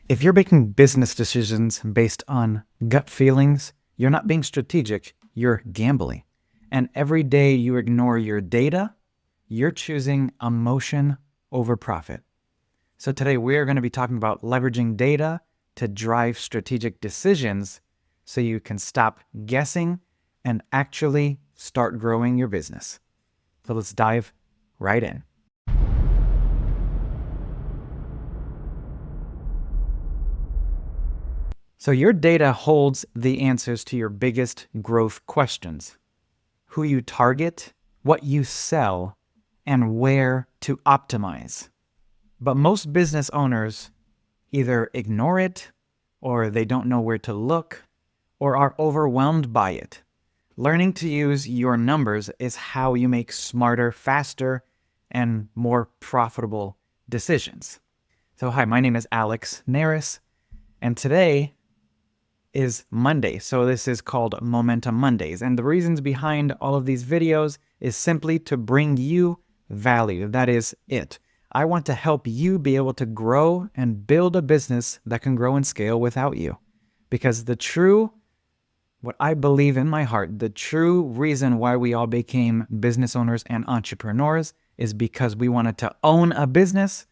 If you're making business decisions based on gut feelings, you're not being strategic, you're gambling. And every day you ignore your data, you're choosing emotion over profit. So today we're going to be talking about leveraging data to drive strategic decisions so you can stop guessing and actually start growing your business. So let's dive right in. So your data holds the answers to your biggest growth questions: who you target, what you sell, and where to optimize. But most business owners either ignore it, or they don't know where to look, or are overwhelmed by it. Learning to use your numbers is how you make smarter, faster, and more profitable decisions. So hi, my name is Alex Neris, and today is Monday. So this is called Momentum Mondays. And the reasons behind all of these videos is simply to bring you value. That is it. I want to help you be able to grow and build a business that can grow and scale without you. Because what I believe in my heart, the true reason why we all became business owners and entrepreneurs is because we wanted to own a business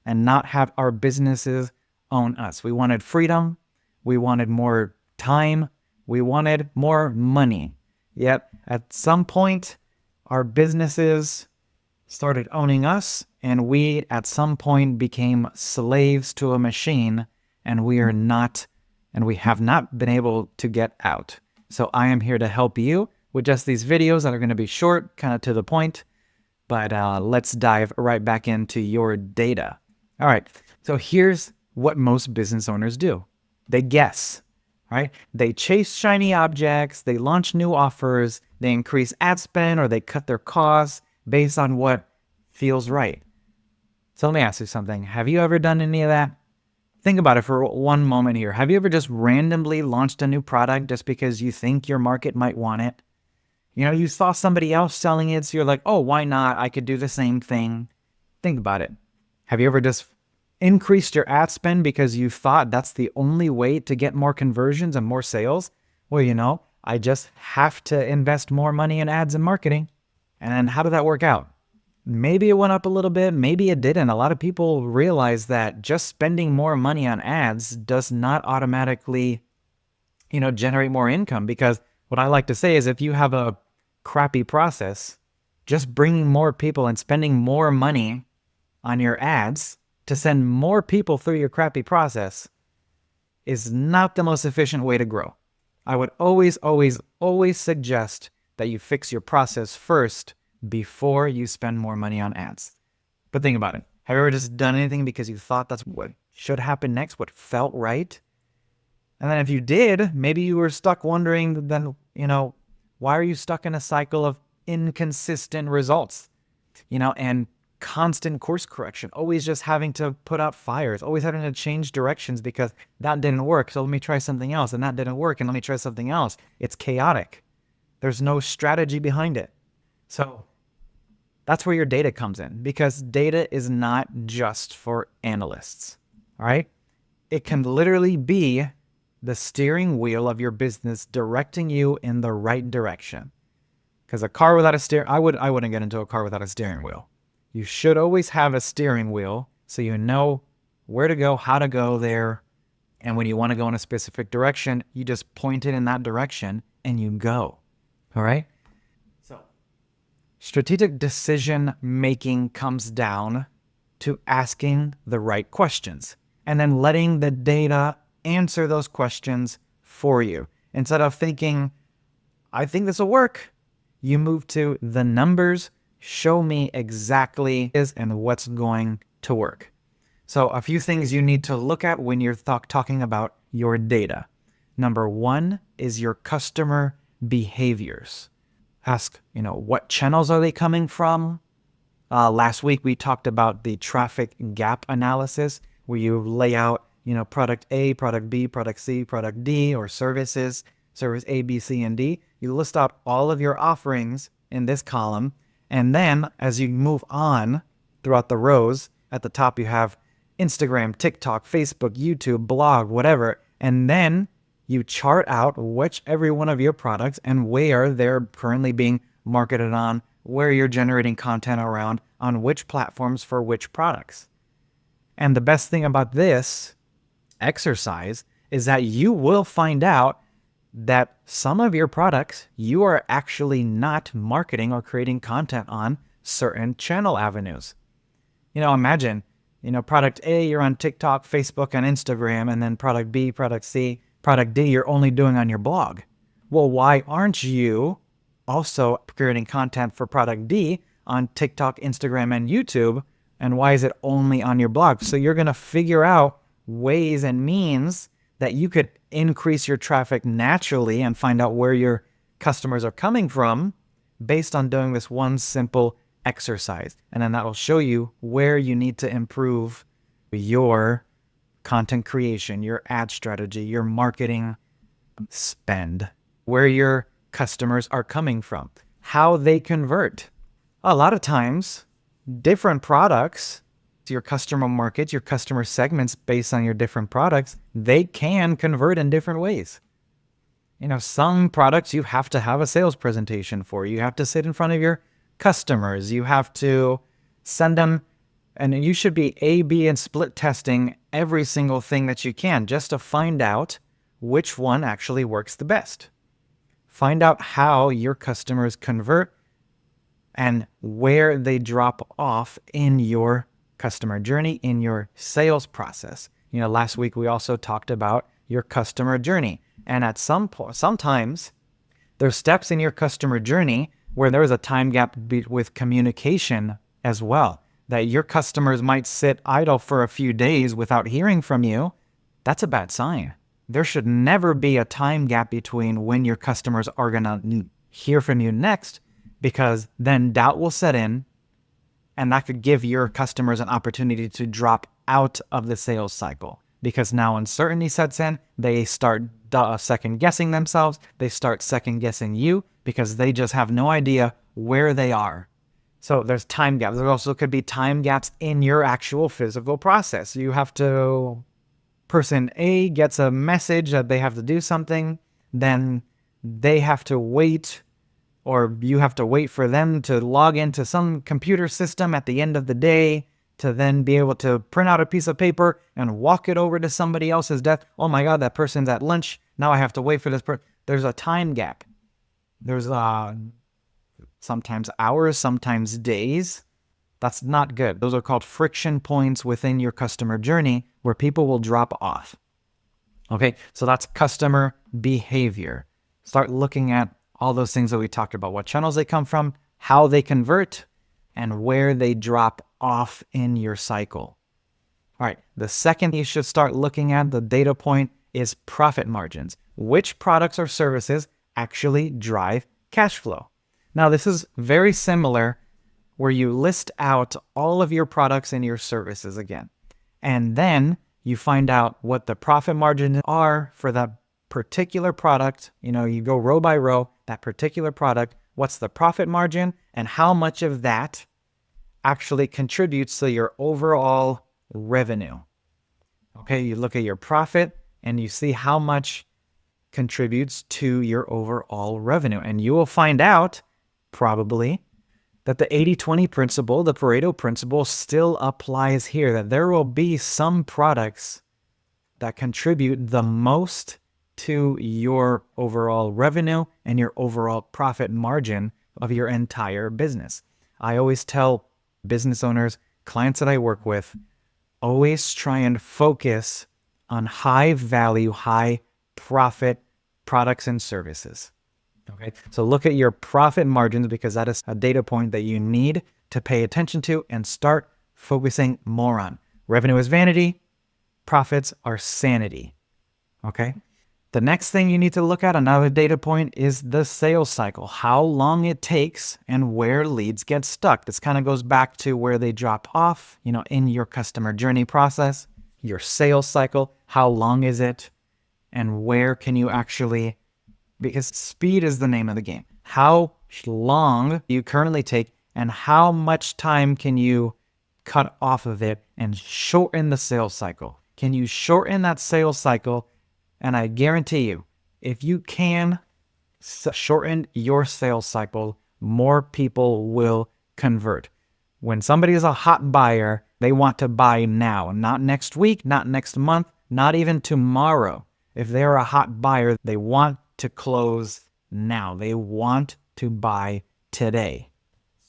and not have our businesses own us. We wanted freedom. We wanted more time. We wanted more money. Yet at some point, our businesses started owning us, and we at some point became slaves to a machine, and we have not been able to get out. So I am here to help you with just these videos that are going to be short, kind of to the point, but let's dive right back into your data. All right, so here's what most business owners do. They guess, right? They chase shiny objects, they launch new offers, they increase ad spend, or they cut their costs based on what feels right. So let me ask you something. Have you ever done any of that? Think about it for one moment here. Have you ever just randomly launched a new product just because you think your market might want it? You know, you saw somebody else selling it, so you're like, oh, why not? I could do the same thing. Think about it. Have you ever just increased your ad spend because you thought that's the only way to get more conversions and more sales? Well, you know, I just have to invest more money in ads and marketing. And then how did that work out? Maybe it went up a little bit, maybe it didn't. A lot of people realize that just spending more money on ads does not automatically, generate more income. Because what I like to say is if you have a crappy process, just bringing more people and spending more money on your ads to send more people through your crappy process is not the most efficient way to grow. I would always, always, always suggest that you fix your process first before you spend more money on ads. But think about it. Have you ever just done anything because you thought that's what should happen next, what felt right? And then if you did, maybe you were stuck wondering then, why are you stuck in a cycle of inconsistent results? And constant course correction, always just having to put out fires, always having to change directions because that didn't work. So let me try something else, and that didn't work, and let me try something else. It's chaotic. There's no strategy behind it. So that's where your data comes in, because data is not just for analysts, all right? It can literally be the steering wheel of your business, directing you in the right direction. Because a car without a steering, I wouldn't get into a car without a steering wheel. You should always have a steering wheel so you know where to go, how to go there. And when you want to go in a specific direction, you just point it in that direction and you go. All right? So strategic decision making comes down to asking the right questions and then letting the data answer those questions for you. Instead of thinking, I think this will work, you move to the numbers. Show me exactly is and what's going to work. So a few things you need to look at when you're talking about your data. Number one is your customer behaviors. Ask, what channels are they coming from? Last week, we talked about the traffic gap analysis, where you lay out, product A, product B, product C, product D, or services, service A, B, C, and D. You list out all of your offerings in this column. And then as you move on throughout the rows, at the top you have Instagram, TikTok, Facebook, YouTube, blog, whatever. And then you chart out which every one of your products and where they're currently being marketed on, where you're generating content around, on which platforms for which products. And the best thing about this exercise is that you will find out that some of your products you are actually not marketing or creating content on certain channel avenues. Imagine, product A, you're on TikTok, Facebook, and Instagram, and then product B, product C, product D, you're only doing on your blog. Well, why aren't you also creating content for product D on TikTok, Instagram, and YouTube? And why is it only on your blog? So you're going to figure out ways and means that you could increase your traffic naturally and find out where your customers are coming from based on doing this one simple exercise. And then that will show you where you need to improve your content creation, your ad strategy, your marketing spend, where your customers are coming from, how they convert. A lot of times, different products, your customer markets, your customer segments based on your different products, they can convert in different ways. Some products you have to have a sales presentation for. You have to sit in front of your customers. You have to send them, and you should be A/B and split testing every single thing that you can just to find out which one actually works the best. Find out how your customers convert and where they drop off in your customer journey, in your sales process. Last week we also talked about your customer journey. And at sometimes there's steps in your customer journey where there is a time gap with communication as well, that your customers might sit idle for a few days without hearing from you. That's a bad sign. There should never be a time gap between when your customers are going to hear from you next, because then doubt will set in, and that could give your customers an opportunity to drop out of the sales cycle. Because now uncertainty sets in, they start second guessing themselves, they start second guessing you, because they just have no idea where they are. So there's time gaps. There also could be time gaps in your actual physical process. Person A gets a message that they have to do something, then they have to wait, or you have to wait for them to log into some computer system at the end of the day to then be able to print out a piece of paper and walk it over to somebody else's desk. Oh my God, that person's at lunch. Now I have to wait for this person. There's a time gap. There's sometimes hours, sometimes days. That's not good. Those are called friction points within your customer journey where people will drop off. Okay, so that's customer behavior. Start looking at all those things that we talked about, what channels they come from, how they convert, and where they drop off in your cycle. All right, the second you should start looking at, the data point, is profit margins. Which products or services actually drive cash flow? Now, this is very similar where you list out all of your products and your services again. And then you find out what the profit margins are for that particular product. You go row by row, that particular product, what's the profit margin and how much of that actually contributes to your overall revenue. Okay, you look at your profit and you see how much contributes to your overall revenue. And you will find out probably that the 80-20 principle, the Pareto principle, still applies here, that there will be some products that contribute the most to your overall revenue and your overall profit margin of your entire business. I always tell business owners, clients that I work with, always try and focus on high value, high profit products and services. Okay, so look at your profit margins, because that is a data point that you need to pay attention to and start focusing more on. Revenue is vanity, profits are sanity. Okay, the next thing you need to look at, another data point, is the sales cycle, how long it takes and where leads get stuck. This kind of goes back to where they drop off, in your customer journey process, your sales cycle, how long is it, and where can you actually, because speed is the name of the game. How long you currently take and how much time can you cut off of it and shorten the sales cycle? Can you shorten that sales cycle? And I guarantee you, if you can shorten your sales cycle, more people will convert. When somebody is a hot buyer, they want to buy now, not next week, not next month, not even tomorrow. If they're a hot buyer, they want to close now. They want to buy today.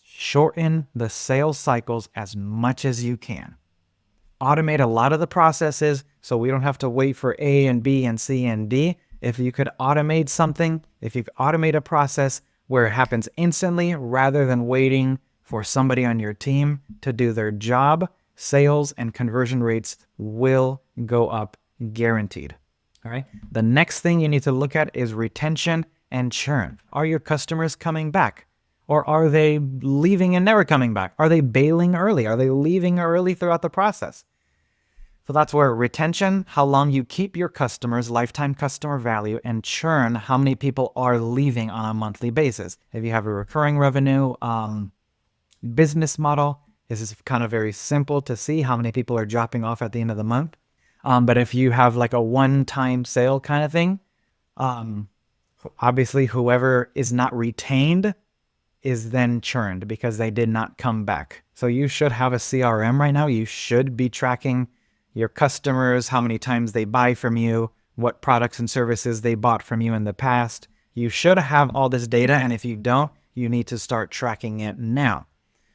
Shorten the sales cycles as much as you can. Automate a lot of the processes so we don't have to wait for A and B and C and D. If you could automate something, if you automate a process where it happens instantly rather than waiting for somebody on your team to do their job, sales and conversion rates will go up, guaranteed. All right. The next thing you need to look at is retention and churn. Are your customers coming back? Or are they leaving and never coming back? Are they bailing early? Are they leaving early throughout the process? So that's where retention, how long you keep your customers, lifetime customer value, and churn, how many people are leaving on a monthly basis. If you have a recurring revenue business model, this is kind of very simple to see how many people are dropping off at the end of the month. But if you have like a one-time sale kind of thing, obviously whoever is not retained is then churned because they did not come back. So you should have a CRM right now. You should be tracking your customers, how many times they buy from you, what products and services they bought from you in the past. You should have all this data, and if you don't, you need to start tracking it now.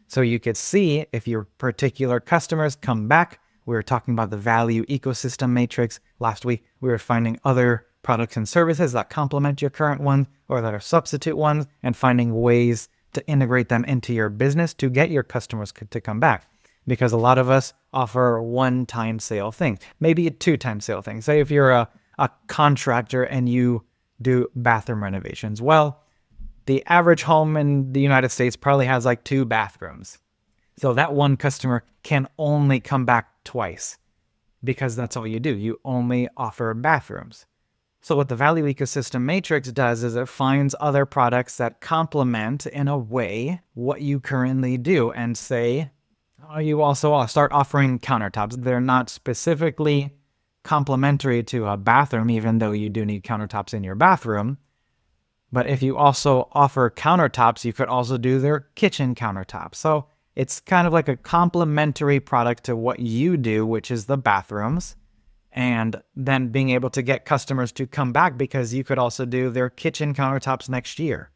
So you could see if your particular customers come back. We were talking about the value ecosystem matrix. Last week, we were finding other products and services that complement your current ones or that are substitute ones and finding ways to integrate them into your business to get your customers to come back. Because a lot of us offer a one-time sale thing, maybe a two-time sale thing. Say if you're a contractor and you do bathroom renovations. Well, the average home in the United States probably has like 2 bathrooms. So that one customer can only come back twice because that's all you do. You only offer bathrooms. So what the value ecosystem matrix does is it finds other products that complement in a way what you currently do and say, you also start offering countertops. They're not specifically complementary to a bathroom, even though you do need countertops in your bathroom. But if you also offer countertops, you could also do their kitchen countertops. So it's kind of like a complementary product to what you do, which is the bathrooms. And then being able to get customers to come back because you could also do their kitchen countertops next year.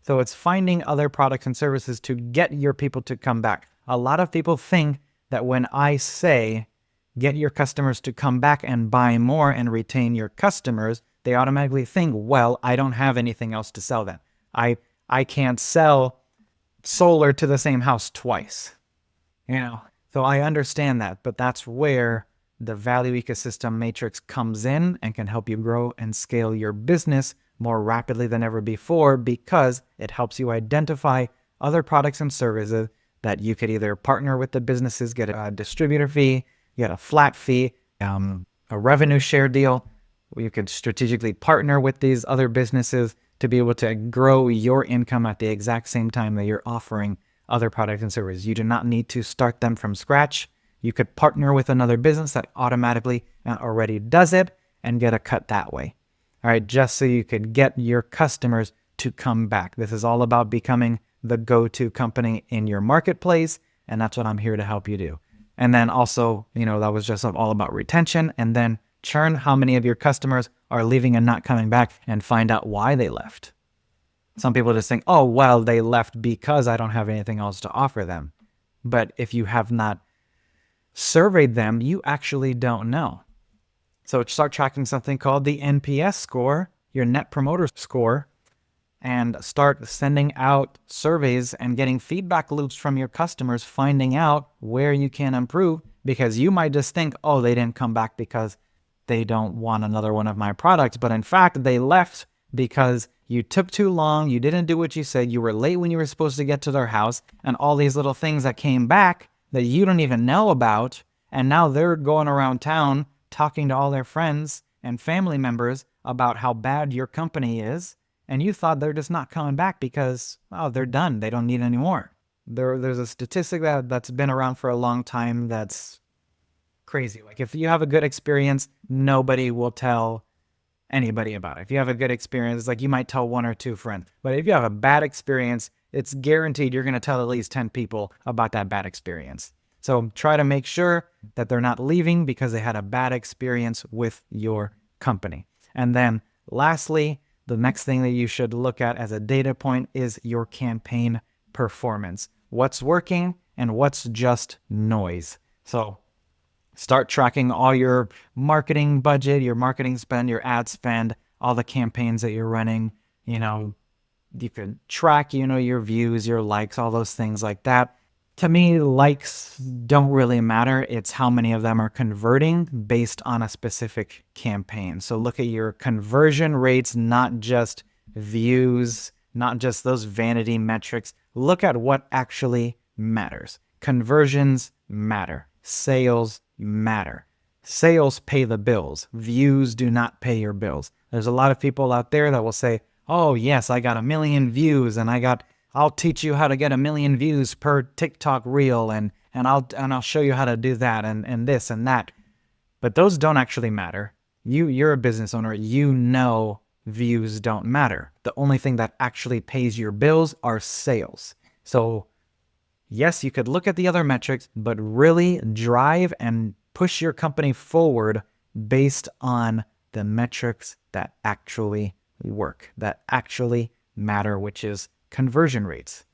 So it's finding other products and services to get your people to come back. A lot of people think that when I say get your customers to come back and buy more and retain your customers, they automatically think, well, I don't have anything else to sell them. I can't sell solar to the same house twice. So I understand that, but that's where the value ecosystem matrix comes in and can help you grow and scale your business more rapidly than ever before because it helps you identify other products and services that you could either partner with the businesses, get a distributor fee, get a flat fee, a revenue share deal. You could strategically partner with these other businesses to be able to grow your income at the exact same time that you're offering other products and services. You do not need to start them from scratch. You could partner with another business that automatically already does it and get a cut that way. All right, just so you could get your customers to come back. This is all about becoming the go-to company in your marketplace, and that's what I'm here to help you do. And then also, that was just all about retention, and then churn, how many of your customers are leaving and not coming back, and find out why they left. Some people just think, oh, well, they left because I don't have anything else to offer them. But if you have not surveyed them, you actually don't know. So start tracking something called the NPS score, your Net Promoter Score, and start sending out surveys and getting feedback loops from your customers, finding out where you can improve, because you might just think, oh, they didn't come back because they don't want another one of my products. But in fact, they left because you took too long, you didn't do what you said, you were late when you were supposed to get to their house, and all these little things that came back that you don't even know about, and now they're going around town talking to all their friends and family members about how bad your company is, and you thought they're just not coming back because, oh, they're done, they don't need any more. There's a statistic that's been around for a long time that's crazy. Like if you have a good experience, nobody will tell anybody about it. If you have a good experience, it's like you might tell one or two friends. But if you have a bad experience, it's guaranteed you're going to tell at least 10 people about that bad experience. So try to make sure that they're not leaving because they had a bad experience with your company. And then lastly, the next thing that you should look at as a data point is your campaign performance. What's working and what's just noise. So start tracking all your marketing budget, your marketing spend, your ad spend, all the campaigns that you're running. You can track, your views, your likes, all those things like that. To me, likes don't really matter. It's how many of them are converting based on a specific campaign. So look at your conversion rates, not just views, not just those vanity metrics. Look at what actually matters. Conversions matter. Sales matter. Sales pay the bills. Views do not pay your bills. There's a lot of people out there that will say, oh yes, I got 1 million views and I'll teach you how to get 1 million views per TikTok reel and I'll show you how to do that and this and that. But those don't actually matter. You're a business owner. Views don't matter. The only thing that actually pays your bills are sales. So yes, you could look at the other metrics, but really drive and push your company forward based on the metrics that actually work, that actually matter, which is conversion rates.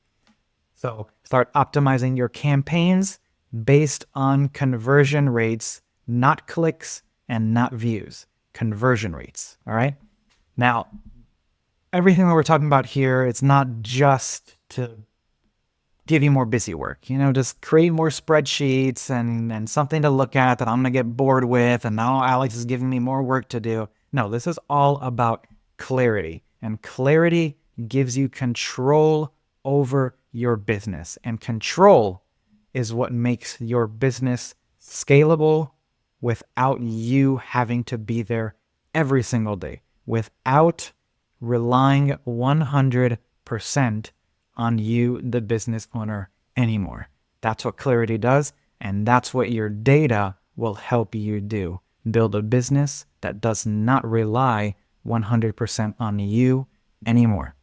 So start optimizing your campaigns based on conversion rates, not clicks and not views, conversion rates. All right. Now, everything that we're talking about here, it's not just to give you more busy work, just create more spreadsheets and something to look at that I'm going to get bored with. And now Alex is giving me more work to do. No, this is all about clarity, and clarity gives you control over your business, and control is what makes your business scalable without you having to be there every single day, without relying 100% on you, the business owner, anymore. That's what clarity does, and that's what your data will help you do. Build a business that does not rely 100% on you anymore.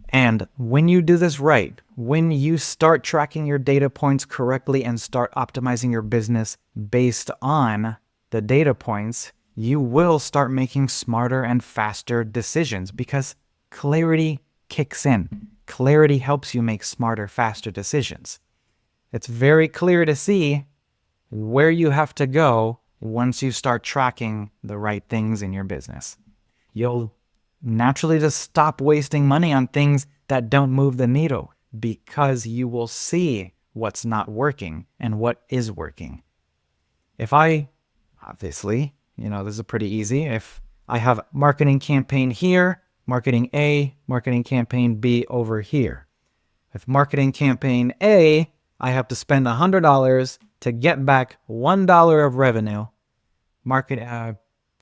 And when you do this right, when you start tracking your data points correctly and start optimizing your business based on the data points, you will start making smarter and faster decisions because clarity kicks in. Clarity helps you make smarter, faster decisions. It's very clear to see where you have to go once you start tracking the right things in your business. You'll naturally just stop wasting money on things that don't move the needle because you will see what's not working and what is working. Obviously, this is pretty easy. If I have marketing campaign here, marketing A, marketing campaign B over here. If marketing campaign A, I have to spend $100 to get back $1 of revenue.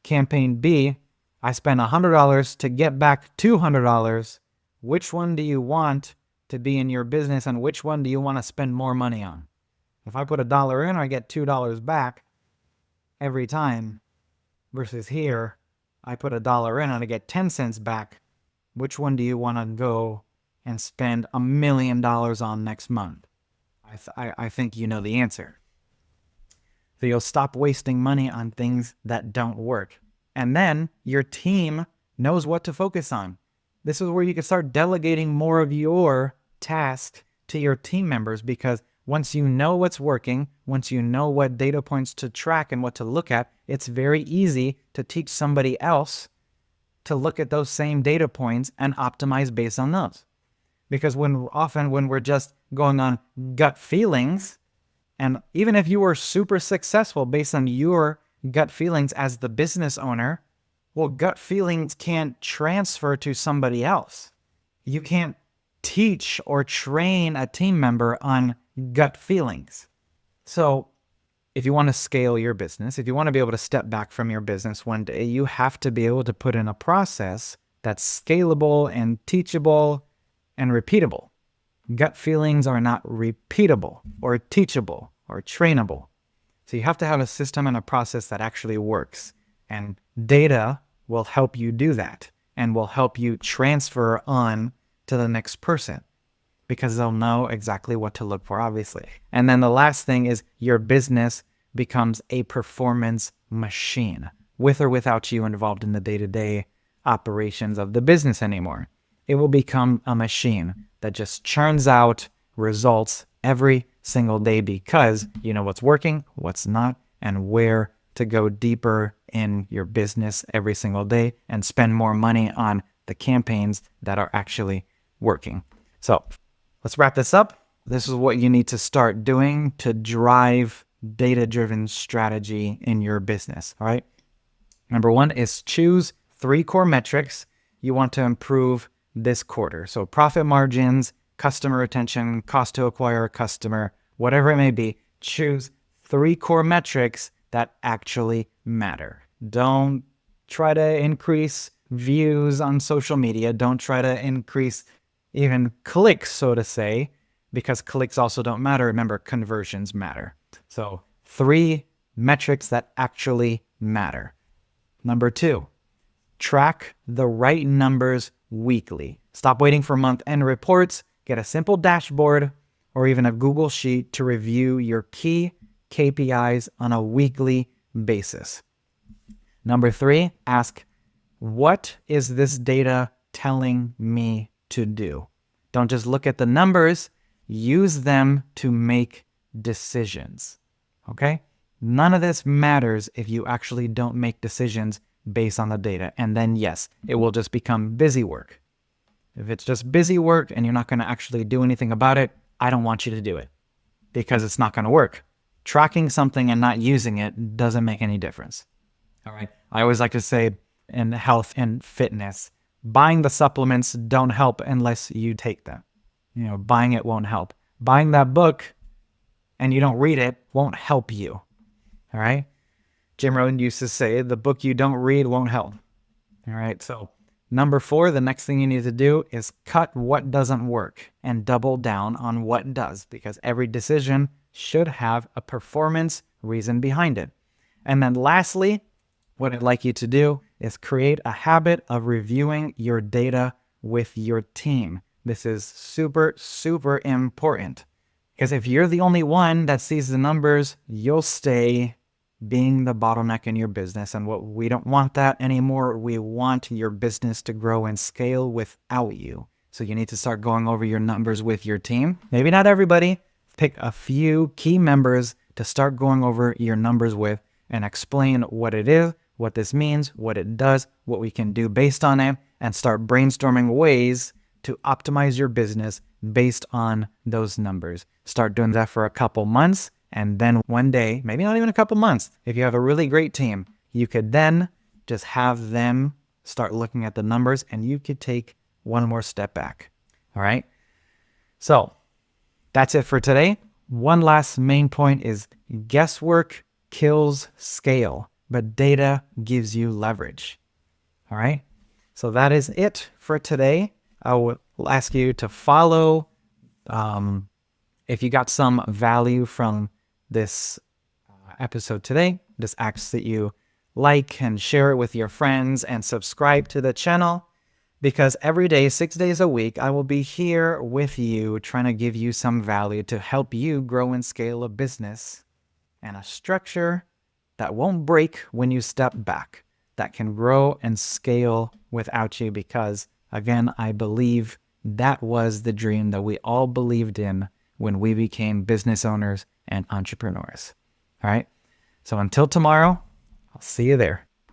Campaign B, I spend $100 to get back $200. Which one do you want to be in your business and which one do you want to spend more money on? If I put $1 in, I get $2 back every time versus here, I put $1 in and I get 10 cents back. Which one do you want to go and spend $1 million on next month? I think you know the answer. So you'll stop wasting money on things that don't work. And then your team knows what to focus on. This is where you can start delegating more of your tasks to your team members, because once you know what's working, once you know what data points to track and what to look at, it's very easy to teach somebody else to look at those same data points and optimize based on those. Because when we're just going on gut feelings, and even if you were super successful based on your gut feelings as the business owner, well, gut feelings can't transfer to somebody else. You can't teach or train a team member on gut feelings. So if you want to scale your business, if you want to be able to step back from your business one day, you have to be able to put in a process that's scalable and teachable and repeatable. Gut feelings are not repeatable or teachable or trainable. So you have to have a system and a process that actually works. And data will help you do that and will help you transfer on to the next person because they'll know exactly what to look for, obviously. And then the last thing is your business becomes a performance machine with or without you involved in the day-to-day operations of the business anymore. It will become a machine that just churns out results every single day because you know what's working, what's not, and where to go deeper in your business every single day and spend more money on the campaigns that are actually working. So let's wrap this up. This is what you need to start doing to drive data-driven strategy in your business, all right? Number one is choose 3 core metrics you want to improve this quarter. So profit margins, customer retention, cost to acquire a customer, whatever it may be, choose 3 core metrics that actually matter. Don't try to increase views on social media. Don't try to increase even clicks, so to say, because clicks also don't matter. Remember, conversions matter. So 3 metrics that actually matter. Number 2, track the right numbers weekly. Stop waiting for month-end reports. Get a simple dashboard or even a Google Sheet to review your key KPIs on a weekly basis. Number 3, ask, what is this data telling me to do? Don't just look at the numbers, use them to make decisions, okay? None of this matters if you actually don't make decisions based on the data. And then yes, it will just become busy work. If it's just busy work and you're not going to actually do anything about it, I don't want you to do it because it's not going to work. Tracking something and not using it doesn't make any difference. All right. I always like to say in health and fitness, buying the supplements don't help unless you take them. You know, buying it won't help. Buying that book and you don't read it won't help you. All right. Jim Rohn used to say, the book you don't read won't help. All right. So number 4, the next thing you need to do is cut what doesn't work and double down on what does, because every decision should have a performance reason behind it. And then lastly, what I'd like you to do is create a habit of reviewing your data with your team. This is super, super important because if you're the only one that sees the numbers, you'll stay being the bottleneck in your business. And we don't want that anymore. We want your business to grow and scale without you. So you need to start going over your numbers with your team. Maybe not everybody. Pick a few key members to start going over your numbers with and explain what it is, what this means, what it does, what we can do based on it, and start brainstorming ways to optimize your business based on those numbers. Start doing that for a couple months, and then one day, maybe not even a couple months, if you have a really great team, you could then just have them start looking at the numbers and you could take one more step back. All right. So that's it for today. One last main point is guesswork kills scale, but data gives you leverage. All right. So that is it for today. I will ask you to follow. If you got some value from this episode today, just ask that you like and share it with your friends and subscribe to the channel, because every day, 6 days a week, I will be here with you trying to give you some value to help you grow and scale a business and a structure that won't break when you step back, that can grow and scale without you, because again, I believe that was the dream that we all believed in when we became business owners and entrepreneurs. All right. So until tomorrow, I'll see you there.